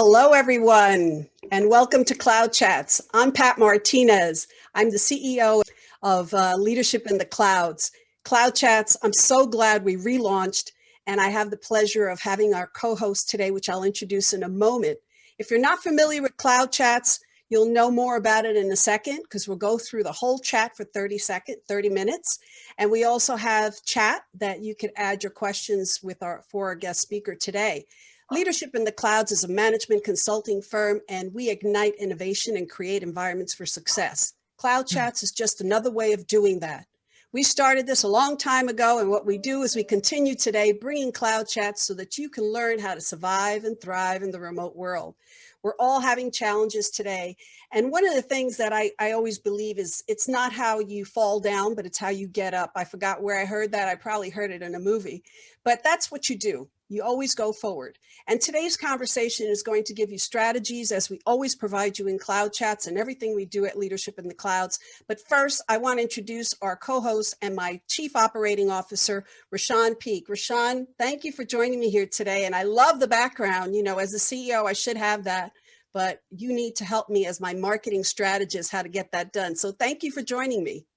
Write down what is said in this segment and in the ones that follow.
Hello, everyone, and welcome to CloudChats. I'm Pat Martinez. I'm the CEO of Leadership in the Clouds. CloudChats, I'm so glad we relaunched, and I have the pleasure of having our co-host today, which I'll introduce in a moment. If you're not familiar with CloudChats, you'll know more about it in a second because we'll go through the whole chat for 30 minutes. And we also have chat that you can add your questions for our guest speaker today. Leadership in the Clouds is a management consulting firm, and we ignite innovation and create environments for success. CloudChats is just another way of doing that. We started this a long time ago, and what we do is we continue today bringing CloudChats so that you can learn how to survive and thrive in the remote world. We're all having challenges today. And one of the things that I always believe is it's not how you fall down, but it's how you get up. I forgot where I heard that. I probably heard it in a movie, but that's what you do. You always go forward. And today's conversation is going to give you strategies as we always provide you in CloudChats and everything we do at Leadership in the Clouds. But first, I want to introduce our co-host and my Chief Operating Officer, Rashaan Peek. Rashaan, thank you for joining me here today. And I love the background. You know, as a CEO, I should have that, but you need to help me as my marketing strategist how to get that done. So thank you for joining me.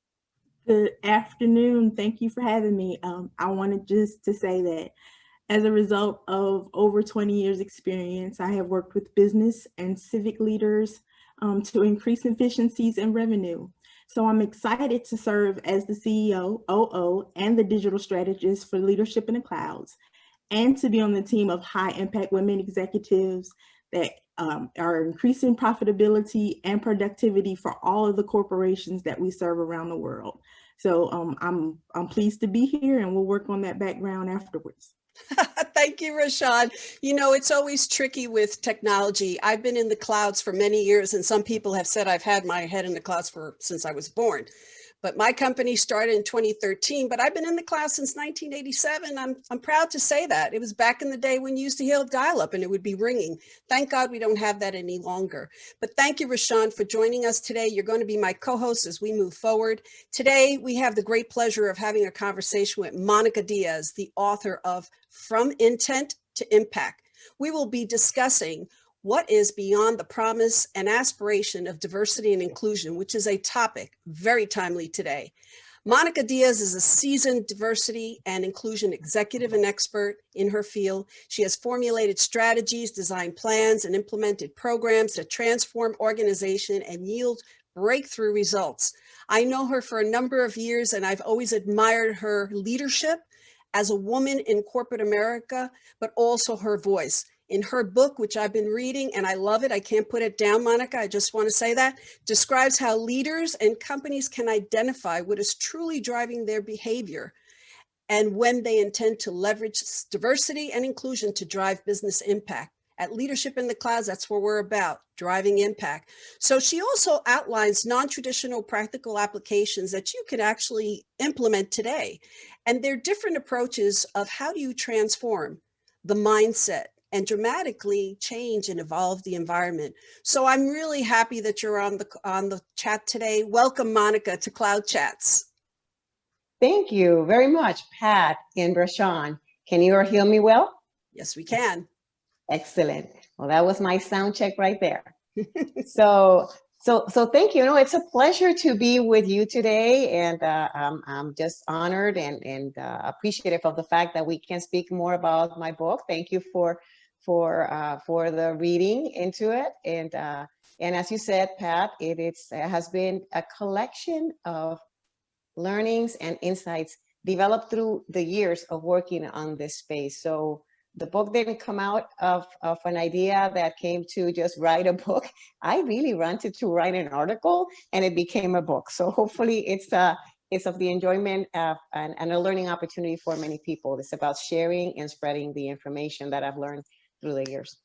Good afternoon. Thank you for having me. I wanted just to say that as a result of over 20 years experience, I have worked with business and civic leaders to increase efficiencies and revenue. So I'm excited to serve as the CEO, OO, and the digital strategist for Leadership in the Clouds, and to be on the team of high impact women executives that are increasing profitability and productivity for all of the corporations that we serve around the world. So I'm pleased to be here, and we'll work on that background afterwards. Thank you, Rashaan. You know, it's always tricky with technology. I've been in the clouds for many years, and some people have said I've had my head in the clouds since I was born. But my company started in 2013, but I've been in the cloud since 1987. I'm proud to say that. It was back in the day when you used to hear dial-up and it would be ringing. Thank God we don't have that any longer. But thank you, Rashaan, for joining us today. You're going to be my co-host as we move forward. Today, we have the great pleasure of having a conversation with Monica Diaz, the author of From Intent to Impact. We will be discussing what is beyond the promise and aspiration of diversity and inclusion, which is a topic very timely today. Monica Diaz is a seasoned diversity and inclusion executive and expert in her field. She has formulated strategies, designed plans, and implemented programs that transform organization and yield breakthrough results. I know her for a number of years, and I've always admired her leadership as a woman in corporate America, but also her voice. In her book, which I've been reading, and I love it, I can't put it down, Monica, I just want to say that, describes how leaders and companies can identify what is truly driving their behavior and when they intend to leverage diversity and inclusion to drive business impact. At Leadership in the Clouds, that's what we're about, driving impact. So she also outlines non-traditional practical applications that you can actually implement today. And they're different approaches of how do you transform the mindset and dramatically change and evolve the environment. So I'm really happy that you're on the chat today. Welcome, Monica, to CloudChats. Thank you very much, Pat and Rashaan. Can you hear me well? Yes, we can. Excellent. Well, that was my sound check right there. So thank you. You know, it's a pleasure to be with you today, and I'm just honored and appreciative of the fact that we can speak more about my book. Thank you for the reading into it, and as you said, Pat, it has been a collection of learnings and insights developed through the years of working on this space. So the book didn't come out of an idea that came to just write a book. I really wanted to write an article, and it became a book. So hopefully it's of the enjoyment and a learning opportunity for many people. It's about sharing and spreading the information that I've learned through the years.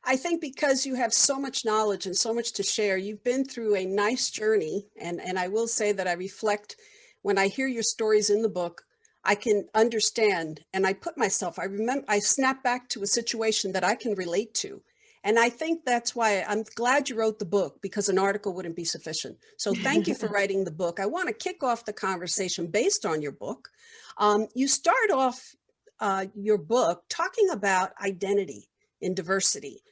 I think because you have so much knowledge and so much to share, you've been through a nice journey. And I will say that I reflect when I hear your stories in the book, I can understand, and I snap back to a situation that I can relate to. And I think that's why I'm glad you wrote the book, because an article wouldn't be sufficient. So thank you for writing the book. I want to kick off the conversation based on your book. You start off your book talking about identity in diversity.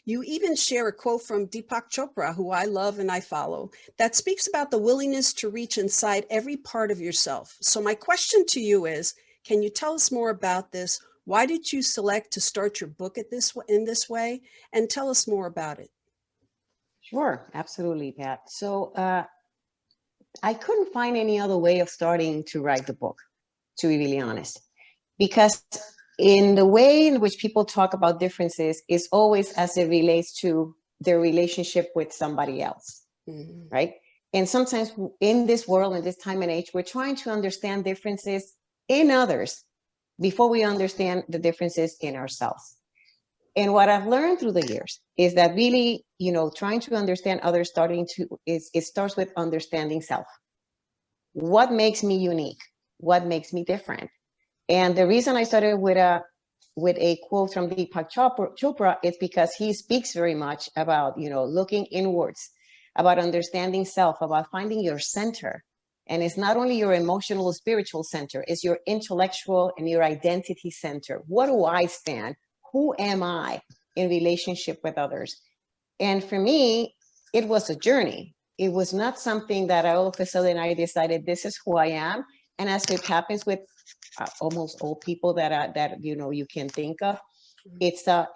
You even share a quote from Deepak Chopra, who I love and I follow, that speaks about the willingness to reach inside every part of yourself. So my question to you is, can you tell us more about this? Why did you select to start your book in this way? And tell us more about it. Sure, absolutely, Pat. So I couldn't find any other way of starting to write the book, to be really honest, because in the way in which people talk about differences is always as it relates to their relationship with somebody else, right? And sometimes in this world, in this time and age, we're trying to understand differences in others before we understand the differences in ourselves. And what I've learned through the years is that really, trying to understand others it starts with understanding self. What makes me unique? What makes me different? And the reason I started with a quote from Deepak Chopra is because he speaks very much about, looking inwards, about understanding self, about finding your center. And it's not only your emotional, spiritual center, it's your intellectual and your identity center. What do I stand? Who am I in relationship with others? And for me, it was a journey. It was not something that all of a sudden I decided this is who I am. And as it happens with almost all people that you can think of, it's a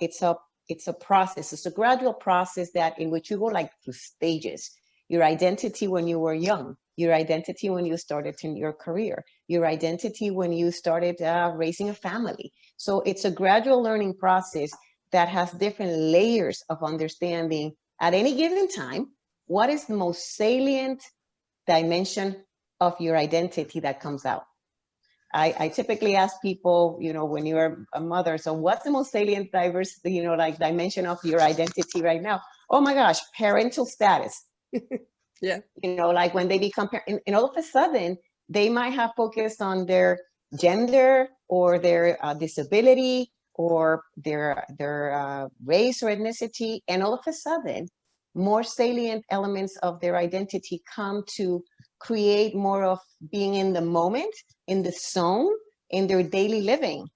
process. It's a gradual process that in which you go like through stages. Your identity when you were young, your identity when you started in your career, your identity when you started raising a family. So it's a gradual learning process that has different layers of understanding at any given time. What is the most salient dimension of your identity that comes out? I typically ask people, when you're a mother, so what's the most salient dimension of your identity right now? Oh my gosh, parental status. Yeah. Like when they become parents, and all of a sudden they might have focused on their gender or their disability or their race or ethnicity, and all of a sudden more salient elements of their identity come to create more of being in the moment, in the zone, in their daily living,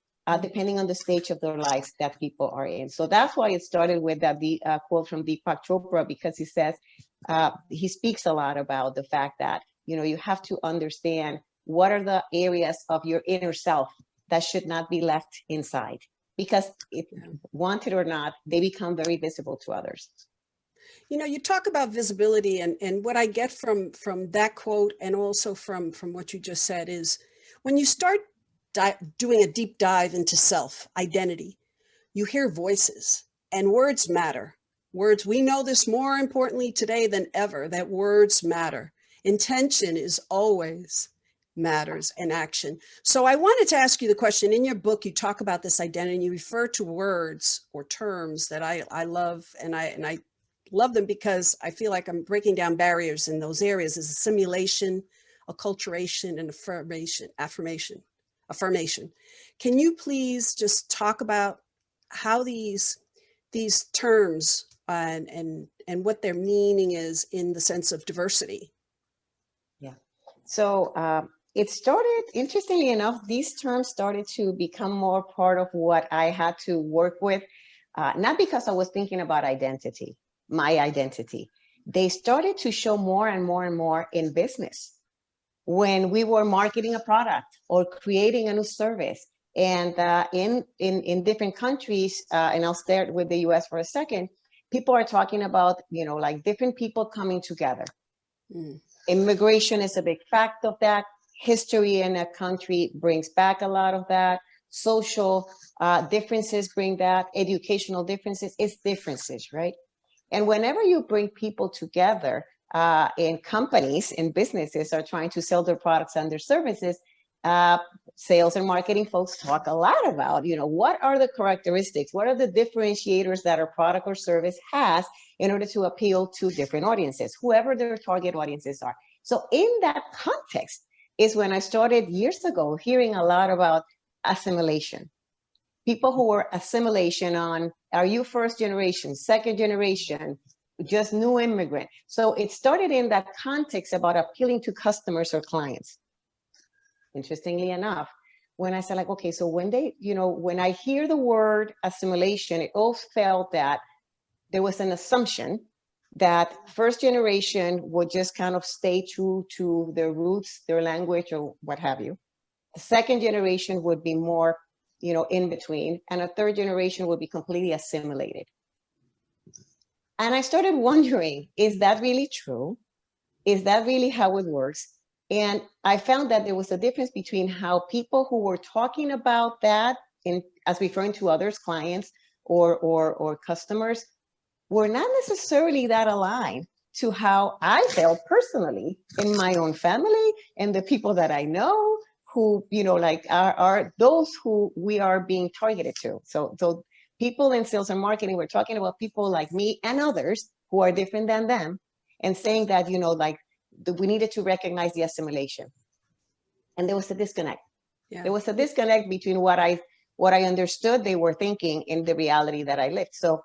depending on the stage of their lives that people are in. So that's why it started with that quote from Deepak Chopra, because he says, he speaks a lot about the fact that, you have to understand what are the areas of your inner self that should not be left inside, because if wanted or not, they become very visible to others. You talk about visibility, and what I get from that quote and also from what you just said is when you start doing a deep dive into self identity, you hear voices, and words matter. Words, we know this more importantly today than ever, that words matter. Intention is always matters in action. So I wanted to ask you the question. In your book, you talk about this identity, and you refer to words or terms that I love, and I love them because I feel like I'm breaking down barriers in those areas. Is assimilation, acculturation, and affirmation. Can you please just talk about how these terms and what their meaning is in the sense of diversity? Yeah. So it started, interestingly enough, these terms started to become more part of what I had to work with, not because I was thinking about identity, my identity. They started to show more and more and more in business when we were marketing a product or creating a new service. And in different countries, and I'll start with the US for a second, people are talking about, like different people coming together. Immigration is a big fact of that. History in a country brings back a lot of that. Social differences bring that. Educational differences, it's differences, right? And whenever you bring people together, in companies, in businesses are trying to sell their products and their services, sales and marketing folks talk a lot about, what are the characteristics, what are the differentiators that our product or service has in order to appeal to different audiences, whoever their target audiences are. So in that context is when I started years ago hearing a lot about assimilation. People who were assimilation on, are you first generation, second generation, just new immigrant? So it started in that context about appealing to customers or clients. Interestingly enough, when I said like, okay, so when they, when I hear the word assimilation, it all felt that there was an assumption that first generation would just kind of stay true to their roots, their language, or what have you. The second generation would be more, in between, and a third generation would be completely assimilated. And I started wondering, is that really true? Is that really how it works? And I found that there was a difference between how people who were talking about that as referring to others, clients or customers, were not necessarily that aligned to how I felt personally in my own family and the people that I know who, are those who we are being targeted to. So people in sales and marketing, we're talking about people like me and others who are different than them, and saying that, we needed to recognize the assimilation. And there was a disconnect. Yeah. There was a disconnect between what I understood they were thinking and the reality that I lived. So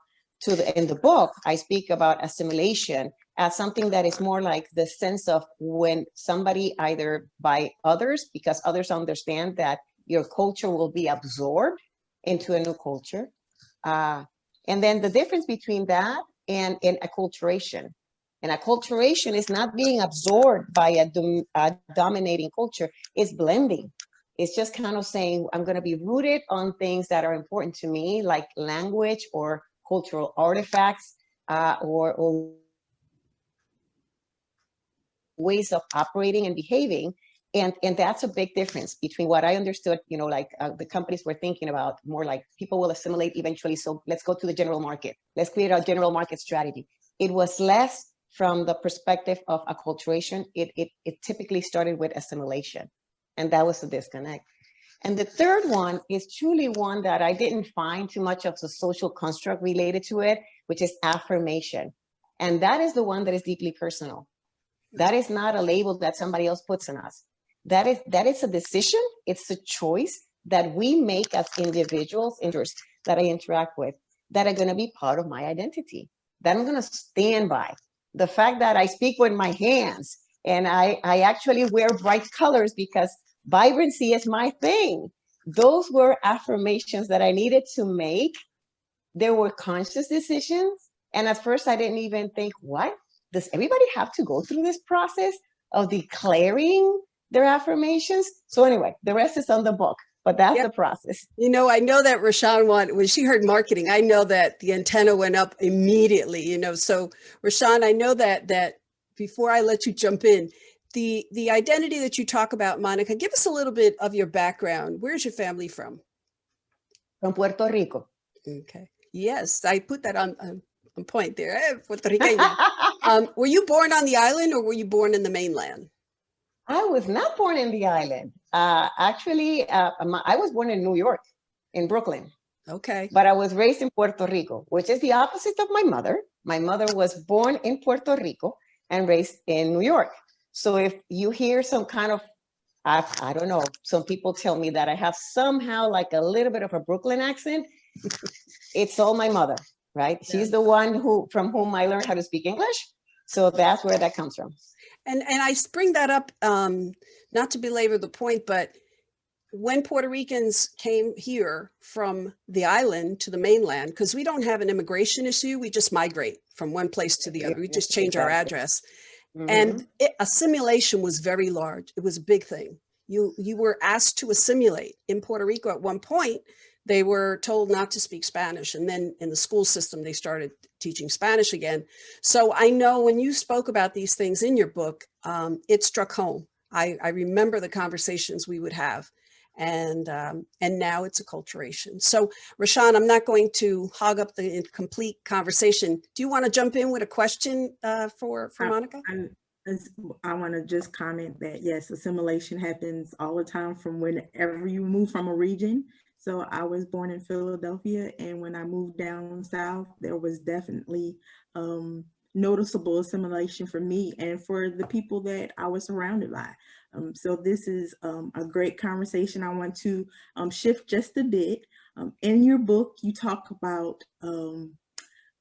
in the book, I speak about assimilation as something that is more like the sense of when somebody, either by others, because others understand that your culture will be absorbed into a new culture. And then the difference between that and acculturation. And acculturation is not being absorbed by a dominating culture, it's blending. It's just kind of saying, I'm going to be rooted on things that are important to me, like language or cultural artifacts, or ways of operating and behaving. And that's a big difference between what I understood, the companies were thinking about, more like people will assimilate eventually. So let's go to the general market. Let's create a general market strategy. It was less from the perspective of acculturation. It typically started with assimilation. And that was the disconnect. And the third one is truly one that I didn't find too much of the social construct related to it, which is affirmation. And that is the one that is deeply personal. That is not a label that somebody else puts on us. That is a decision. It's a choice that we make as individuals that I interact with, that are going to be part of my identity, that I'm going to stand by. The fact that I speak with my hands and I actually wear bright colors because vibrancy is my thing. Those were affirmations that I needed to make. There were conscious decisions. And at first I didn't even think, what? Does everybody have to go through this process of declaring their affirmations? So anyway, the rest is on the book, but that's the process. I know that Rashaan when she heard marketing, I know that the antenna went up immediately, So Rashaan, I know that before I let you jump in, the identity that you talk about, Monica, give us a little bit of your background. Where's your family from? From Puerto Rico. Okay. Yes, I put that on point there. Puerto Rican. Were you born on the island or were you born in the mainland? I was not born in the island. Actually, I was born in New York, in Brooklyn. Okay. But I was raised in Puerto Rico, which is the opposite of my mother. My mother was born in Puerto Rico and raised in New York. So if you hear some kind of, I don't know, some people tell me that I have somehow like a little bit of a Brooklyn accent, it's all my mother, right? Yeah. She's the one from whom I learned how to speak English. So that's where that comes from. And I bring that up, not to belabor the point, but when Puerto Ricans came here from the island to the mainland, because we don't have an immigration issue, we just migrate from one place to the other. We just change our address. Mm-hmm. And assimilation was very large. It was a big thing. You were asked to assimilate. In Puerto Rico at one point, they were told not to speak Spanish. And then in the school system, they started teaching Spanish again. So I know when you spoke about these things in your book, it struck home. I remember the conversations we would have. And now it's acculturation. So Rashaan, I'm not going to hog up the complete conversation. Do you want to jump in with a question for Monica? I want to just comment that yes, assimilation happens all the time from whenever you move from a region. So I was born in Philadelphia, and when I moved down south, there was definitely noticeable assimilation for me and for the people that I was surrounded by. So this is a great conversation. I want to shift just a bit. In your book, you talk about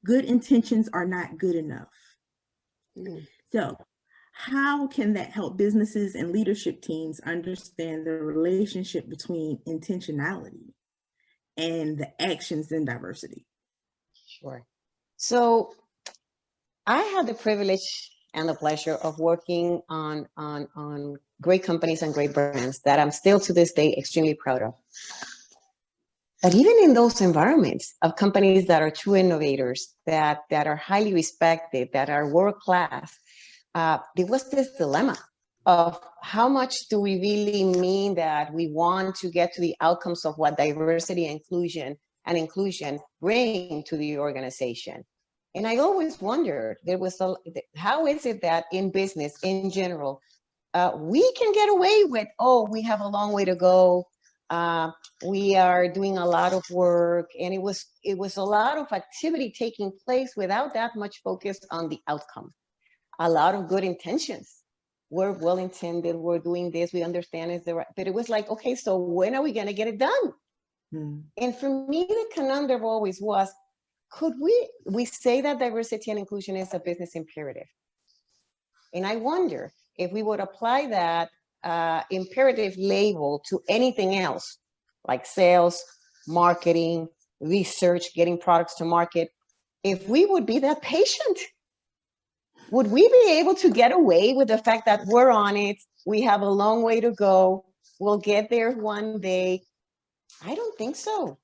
good intentions are not good enough. Mm. So how can that help businesses and leadership teams understand the relationship between intentionality and the actions in diversity? Sure. So I had the privilege and the pleasure of working on great companies and great brands that I'm still to this day extremely proud of. But even in those environments of companies that are true innovators, that are highly respected, that are world-class, there was this dilemma of how much do we really mean that we want to get to the outcomes of what diversity and inclusion bring to the organization. And I always wondered, how is it that in business in general, we can get away with, oh, we have a long way to go. We are doing a lot of work, and it was a lot of activity taking place without that much focus on the outcome. A lot of good intentions. We're well intended. We're doing this. We understand it's the right, but it was like, okay, so when are we going to get it done? And for me, the conundrum always was, could we say that diversity and inclusion is a business imperative? And I wonder if we would apply that imperative label to anything else, like sales, marketing, research, getting products to market, if we would be that patient. Would we be able to get away with the fact that we're on it, we have a long way to go, we'll get there one day? I don't think so.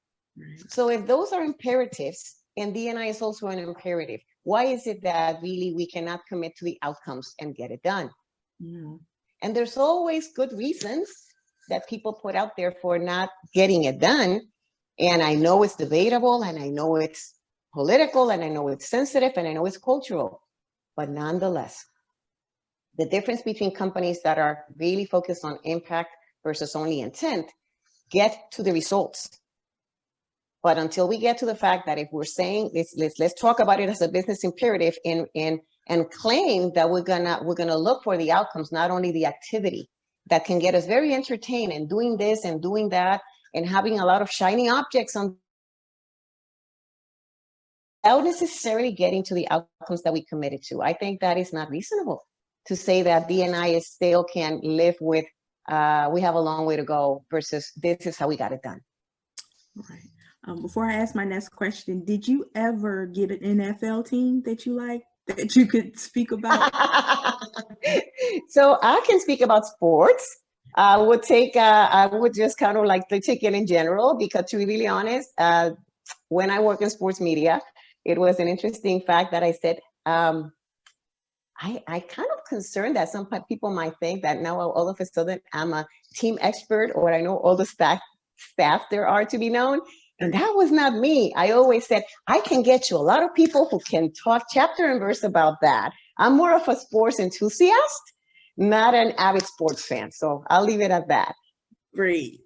So if those are imperatives, and D&I is also an imperative, why is it that really we cannot commit to the outcomes and get it done? And there's always good reasons that people put out there for not getting it done. And I know it's debatable, and I know it's political, and I know it's sensitive, and I know it's cultural. But nonetheless, the difference between companies that are really focused on impact versus only intent get to the results. But until we get to the fact that if we're saying let's talk about it as a business imperative and claim that we're gonna look for the outcomes, not only the activity that can get us very entertained and doing this and doing that and having a lot of shiny objects on, without necessarily getting to the outcomes that we committed to. I think that is not reasonable to say that D&I still can live with, we have a long way to go versus this is how we got it done. Right. Before I ask my next question, did you ever get an NFL team that you like, that you could speak about? So I can speak about sports. I would just kind of like take it in general, because to be really honest, when I work in sports media, it was an interesting fact that I said, I kind of concerned that some people might think that now all of a sudden I'm a team expert, or I know all the staff there are to be known. And that was not me. I always said, I can get you a lot of people who can talk chapter and verse about that. I'm more of a sports enthusiast, not an avid sports fan. So I'll leave it at that. Great.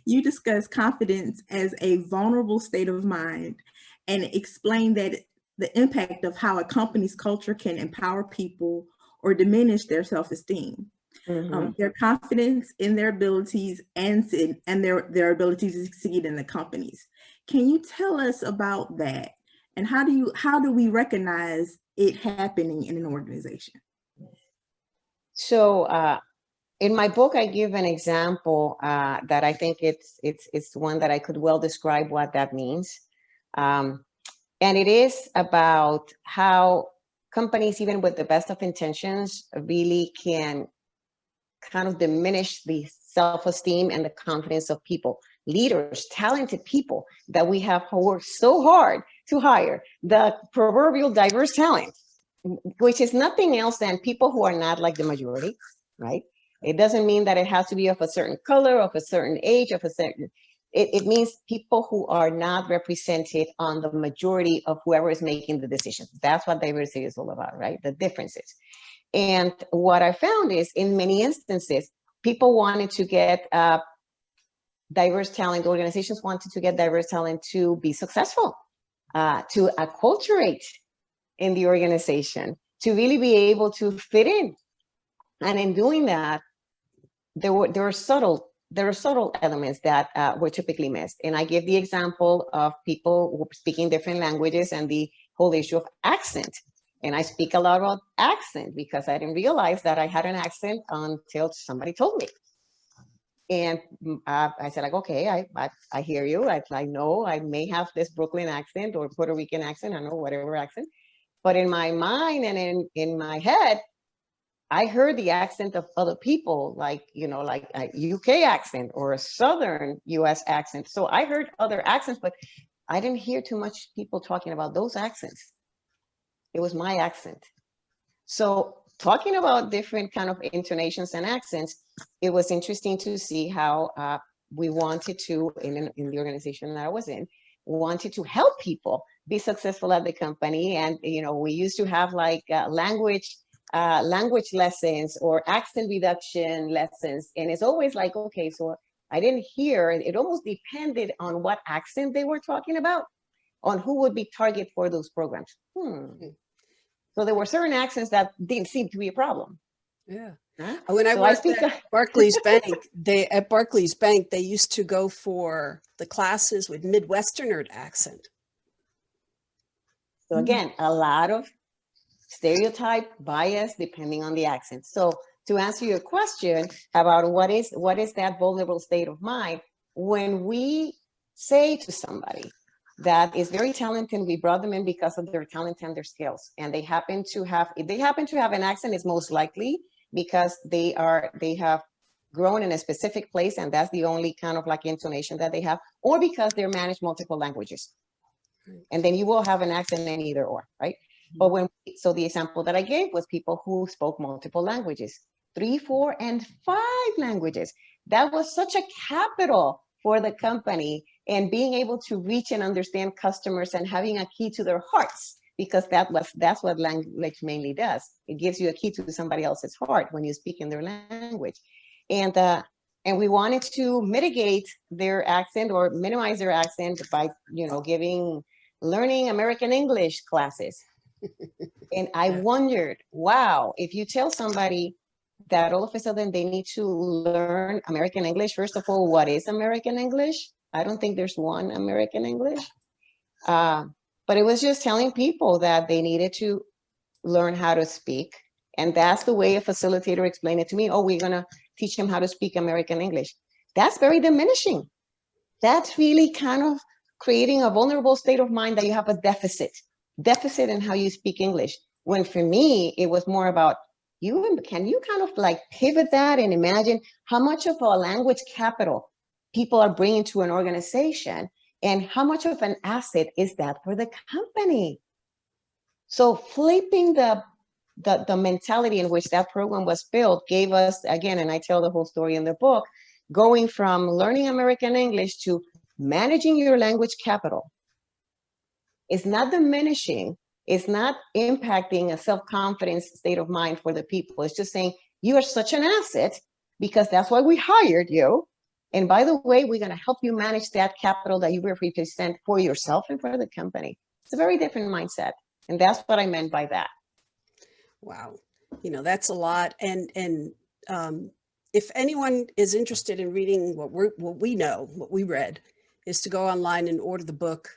You discuss confidence as a vulnerable state of mind and explain that the impact of how a company's culture can empower people or diminish their self-esteem. Their confidence in their abilities and their ability to succeed in the companies. Can you tell us about that? And how do we recognize it happening in an organization? So in my book, I give an example that I think it's one that I could well describe what that means. And it is about how companies, even with the best of intentions, really can kind of diminish the self-esteem and the confidence of people, leaders, talented people that we have worked so hard to hire, the proverbial diverse talent, which is nothing else than people who are not like the majority, right? It doesn't mean that it has to be of a certain color, of a certain age, of a certain, it means people who are not represented on the majority of whoever is making the decisions. That's what diversity is all about, right? The differences. And what I found is, in many instances, people wanted to get diverse talent, organizations wanted to get diverse talent to be successful, to acculturate in the organization, to really be able to fit in. And in doing that, there are subtle elements that were typically missed. And I give the example of people speaking different languages and the whole issue of accent. And I speak a lot about accent because I didn't realize that I had an accent until somebody told me. And I said, like, okay, I hear you. I know I may have this Brooklyn accent or Puerto Rican accent, I know, whatever accent. But in my mind and in my head, I heard the accent of other people, like, like a UK accent or a Southern US accent. So I heard other accents, but I didn't hear too much people talking about those accents. It was my accent. So talking about different kind of intonations and accents, it was interesting to see how we wanted to, in the organization that I was in, wanted to help people be successful at the company. And, we used to have like language lessons or accent reduction lessons. And it's always like, okay, so I didn't hear, it almost depended on what accent they were talking about, on who would be target for those programs. So there were certain accents that didn't seem to be a problem. Yeah. Huh? When I So worked at Barclays Bank, they used to go for the classes with Midwesterner accent. So again, a lot of stereotype bias depending on the accent. So to answer your question about what is that vulnerable state of mind, when we say to somebody that is very talented, we brought them in because of their talent and their skills, and if they happen to have an accent, it's most likely because they have grown in a specific place and that's the only kind of like intonation that they have, or because they're managed multiple languages. And then you will have an accent in either or, right? But so the example that I gave was people who spoke multiple languages, 3, 4, and 5 languages. That was such a capital for the company, and being able to reach and understand customers and having a key to their hearts, because that's what language mainly does. It gives you a key to somebody else's heart when you speak in their language. And we wanted to mitigate their accent or minimize their accent by, learning American English classes. And I wondered, wow, if you tell somebody that all of a sudden they need to learn American English, first of all, what is American English? I don't think there's one American English. But it was just telling people that they needed to learn how to speak. And that's the way a facilitator explained it to me. Oh, we're going to teach them how to speak American English. That's very diminishing. That's really kind of creating a vulnerable state of mind that you have a deficit in how you speak English. When for me, it was more about, can you kind of like pivot that and imagine how much of a language capital people are bringing to an organization, and how much of an asset is that for the company? So flipping the mentality in which that program was built gave us, again, and I tell the whole story in the book, going from learning American English to managing your language capital. It's not diminishing. It's not impacting a self-confidence state of mind for the people. It's just saying, you are such an asset because that's why we hired you. And by the way, we're going to help you manage that capital that you represent for yourself and for the company. It's a very different mindset. And that's what I meant by that. Wow. That's a lot. And if anyone is interested in reading what we read, is to go online and order the book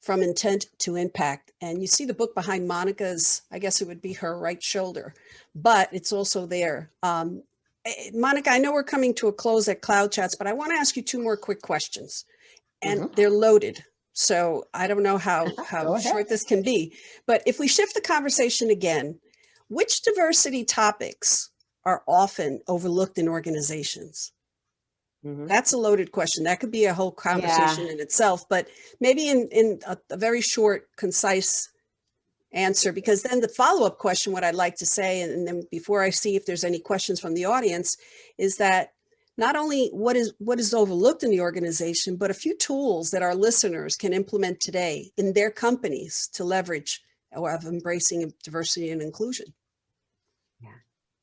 From Intent to Impact. And you see the book behind Monica's, I guess it would be her right shoulder, but it's also there. Monica, I know we're coming to a close at CloudChats, but I want to ask you 2 more quick questions, and they're loaded. So I don't know how short this can be, but if we shift the conversation again, which diversity topics are often overlooked in organizations? That's a loaded question. That could be a whole conversation in itself, but maybe in a very short, concise answer, because then the follow-up question, what I'd like to say, and then before I see if there's any questions from the audience, is that not only what is overlooked in the organization, but a few tools that our listeners can implement today in their companies to leverage or of embracing diversity and inclusion. Yeah.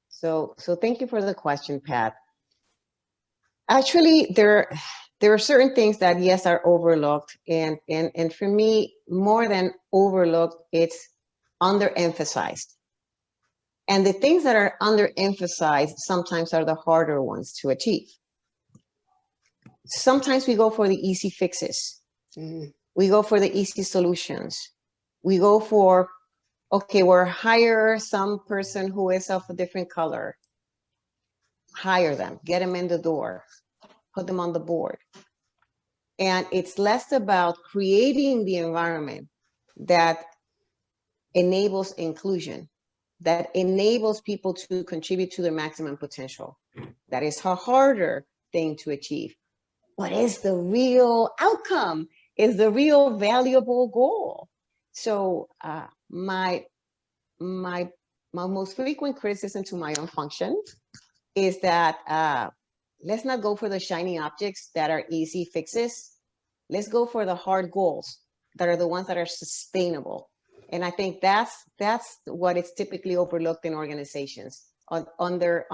So thank you for the question, Pat. Actually, there are certain things that, yes, are overlooked. And for me, more than overlooked, it's underemphasized. And the things that are underemphasized sometimes are the harder ones to achieve. Sometimes we go for the easy fixes. We go for the easy solutions. We go for, okay, we'll hire some person who is of a different color. hire them, get them in the door, put them on the board. And it's less about creating the environment that enables inclusion, that enables people to contribute to their maximum potential. That is a harder thing to achieve. What is the real outcome? Is the real valuable goal? So my most frequent criticism to my own function is that let's not go for the shiny objects that are easy fixes. Let's go for the hard goals that are the ones that are sustainable. And I think that's what is typically overlooked in organizations, under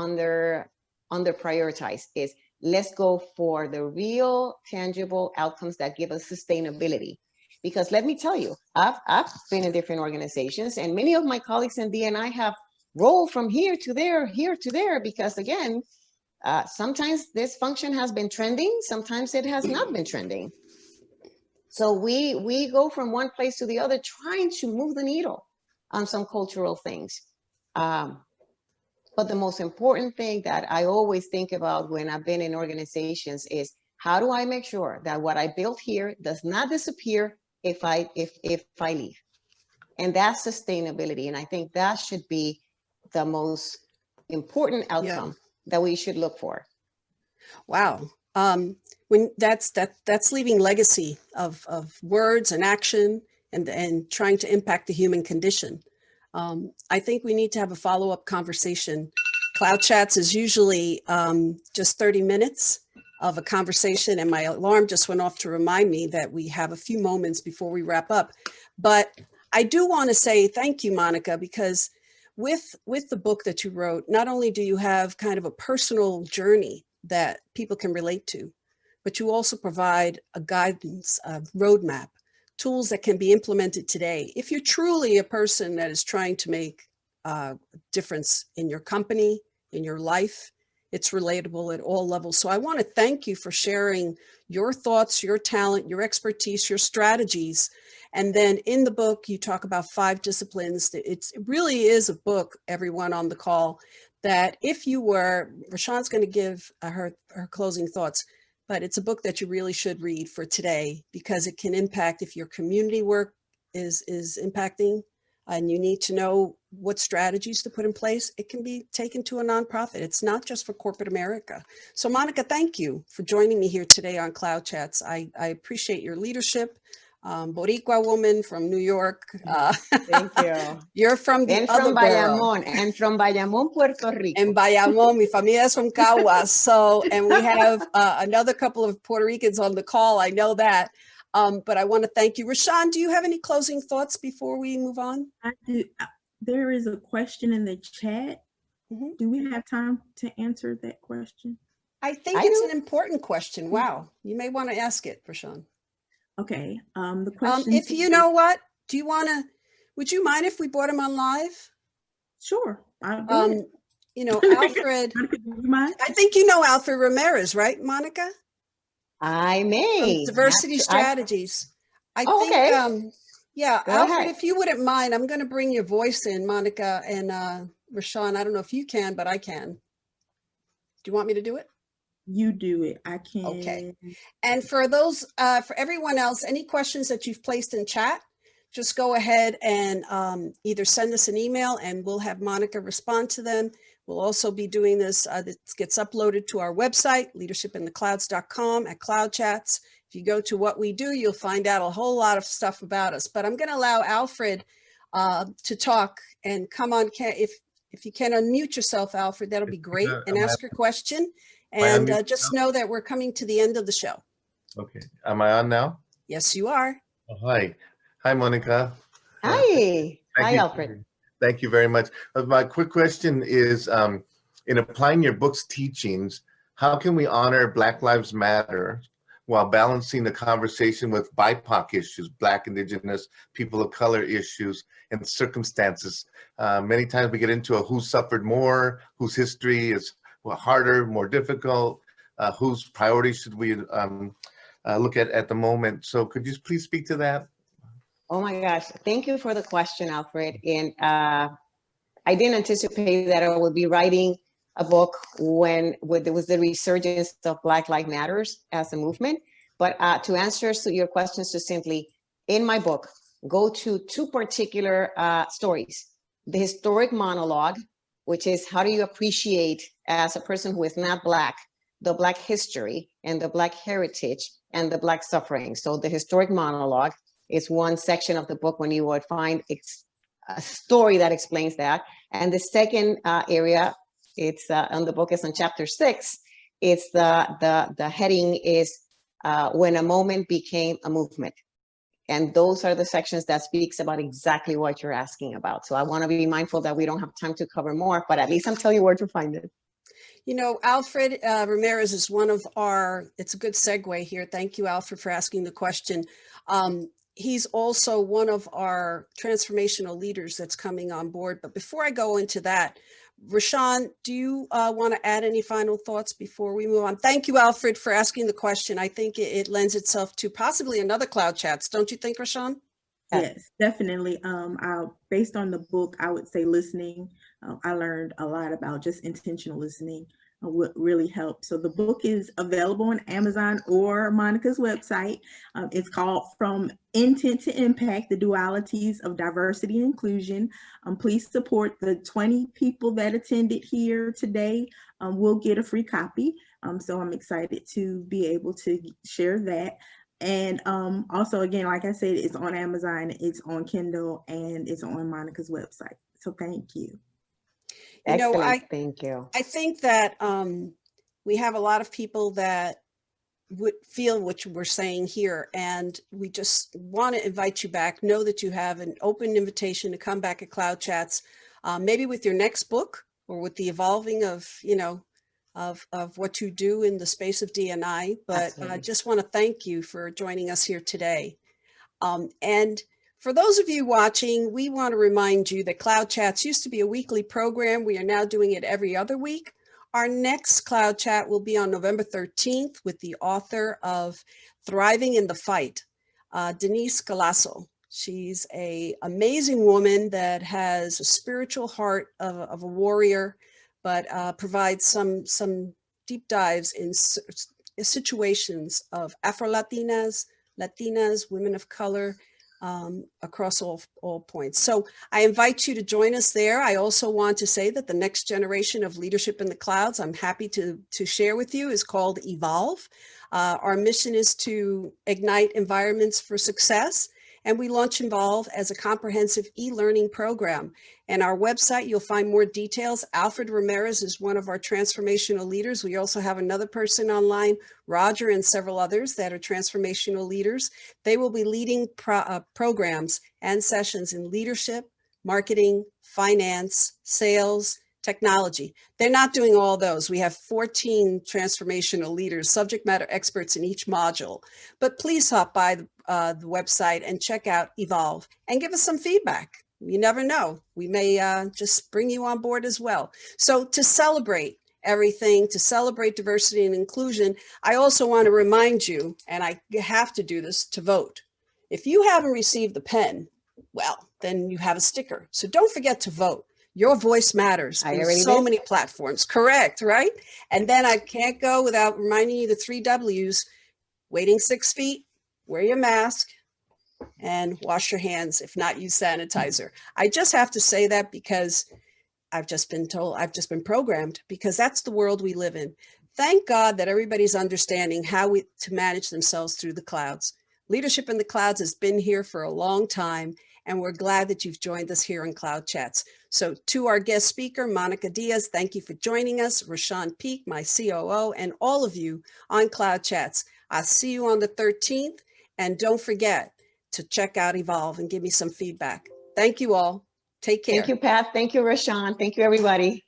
prioritized, is let's go for the real tangible outcomes that give us sustainability. Because let me tell you, I've been in different organizations, and many of my colleagues in D&I have rolled from here to there, because again, sometimes this function has been trending, sometimes it has not been trending. So we go from one place to the other, trying to move the needle on some cultural things. But the most important thing that I always think about when I've been in organizations is, how do I make sure that what I built here does not disappear if I leave? And that's sustainability. And I think that should be the most important outcome that we should look for. Wow. When that's leaving legacy of words and action and trying to impact the human condition. I think we need to have a follow-up conversation. CloudChats is usually just 30 minutes of a conversation, and my alarm just went off to remind me that we have a few moments before we wrap up. But I do want to say thank you, Monica, because with the book that you wrote, not only do you have kind of a personal journey that people can relate to, but you also provide a guidance, a roadmap, tools that can be implemented today. If you're truly a person that is trying to make a difference in your company, in your life, it's relatable at all levels. So I want to thank you for sharing your thoughts, your talent, your expertise, your strategies. And then in the book, you talk about 5 disciplines. It really is a book, everyone on the call, that if you were, Rashaan's going to give her closing thoughts, but it's a book that you really should read for today, because it can impact if your community work is impacting and you need to know what strategies to put in place. It can be taken to a nonprofit. It's not just for corporate America. So Monica, thank you for joining me here today on CloudChats. I appreciate your leadership. Boricua woman from New York. Thank you. You're from the other borough. And from Bayamón, Puerto Rico. En Bayamón, mi familia es from Caguas. So, and we have another couple of Puerto Ricans on the call. I know that. But I want to thank you. Rashaan, do you have any closing thoughts before we move on? I do. There is a question in the chat. Mm-hmm. Do we have time to answer that question? I think it's an important question. Wow. You may want to ask it, Rashaan. Okay. The question. If you know what, would you mind if we brought him on live? Sure. You know, Alfred, I think you know Alfred Ramirez, right, Monica? I may. Diversity Strategies. I think, okay. Yeah, go Alfred, ahead. If you wouldn't mind, I'm going to bring your voice in, Monica and Rashaan. I don't know if you can, but I can. Do you want me to do it? You do it. I can. Okay. And for those, for everyone else, any questions that you've placed in chat, just go ahead and either send us an email and we'll have Monica respond to them. We'll also be doing this, this gets uploaded to our website, leadershipintheclouds.com at CloudChats. If you go to what we do, you'll find out a whole lot of stuff about us. But I'm going to allow Alfred to talk and come on. If you can unmute yourself, Alfred, that'll be great, and ask your question. And just know that we're coming to the end of the show. Okay. Am I on now? Yes, you are. Oh, hi. Hi, Monica. Hi. Hi, Alfred. Thank you very much. My quick question is, in applying your book's teachings, how can we honor Black Lives Matter while balancing the conversation with BIPOC issues, Black, Indigenous, people of color issues, and circumstances? Many times we get into who suffered more, whose history is harder, more difficult, whose priorities should we look at the moment. So could you please speak to that? Oh my gosh, thank you for the question, Alfred. And I didn't anticipate that I would be writing a book when there was the resurgence of Black Lives Matters as a movement. But to answer your questions succinctly, in my book, go to two particular stories. The historic monologue, which is how do you appreciate, as a person who is not Black, the Black history and the Black heritage and the Black suffering. So the historic monologue is one section of the book when you would find a story that explains that. And the second area, it's on the book, is on chapter 6. It's the heading is when a moment became a movement. And those are the sections that speaks about exactly what you're asking about. So I want to be mindful that we don't have time to cover more, but at least I'm telling you where to find it. You know, Alfred Ramirez is one of our, it's a good segue here. Thank you, Alfred, for asking the question. He's also one of our transformational leaders that's coming on board. But before I go into that, Rashaan, do you want to add any final thoughts before we move on? Thank you, Alfred, for asking the question. I think it lends itself to possibly another Cloud Chats. Don't you think, Rashaan? Yes, definitely. Based on the book, I would say listening. I learned a lot about just intentional listening, what really helped. So the book is available on Amazon or Monica's website. It's called From Intent to Impact, the Dualities of Diversity and Inclusion. Please support the 20 people that attended here today. We'll get a free copy. So I'm excited to be able to share that. And also, again, like I said, it's on Amazon, it's on Kindle, and it's on Monica's website. So thank you. Excellent. Thank you. I think that we have a lot of people that would feel what we're saying here, and we just want to invite you back. Know that you have an open invitation to come back at Cloud Chats, maybe with your next book or with the evolving of, you know, of what you do in the space of D&I, but I just want to thank you for joining us here today. And for those of you watching, we want to remind you that Cloud Chats used to be a weekly program. We are now doing it every other week. Our next Cloud Chat will be on November 13th with the author of Thriving in the Fight, Denise Galasso. She's an amazing woman that has a spiritual heart of a warrior, but provides some deep dives in situations of Afro-Latinas, Latinas, women of color, across all points. So I invite you to join us there. I also want to say that the next generation of leadership in the clouds, I'm happy to share with you, is called Evolve. Our mission is to ignite environments for success. And we launch Evolve as a comprehensive e-learning program. And our website, you'll find more details. Alfred Ramirez is one of our transformational leaders. We also have another person online, Roger, and several others that are transformational leaders. They will be leading programs and sessions in leadership, marketing, finance, sales, technology. They're not doing all those. We have 14 transformational leaders, subject matter experts in each module. But please hop by the website and check out Evolve and give us some feedback. You never know. We may just bring you on board as well. So to celebrate everything, to celebrate diversity and inclusion, I also want to remind you, and I have to do this, to vote. If you haven't received the pen, well, then you have a sticker. So don't forget to vote. Your voice matters on so many platforms. Correct, right? And then I can't go without reminding you the 3 W's: waiting 6 feet, wear your mask, and wash your hands. If not, use sanitizer. I just have to say that because I've just been told, I've just been programmed, because that's the world we live in. Thank God that everybody's understanding how to manage themselves through the clouds. Leadership in the Clouds has been here for a long time, and we're glad that you've joined us here in Cloud Chats. So to our guest speaker, Monica Diaz, thank you for joining us. Rashaan Peek, my COO, and all of you on Cloud Chats. I'll see you on the 13th, and don't forget to check out Evolve and give me some feedback. Thank you all. Take care. Thank you, Pat. Thank you, Rashaan. Thank you, everybody.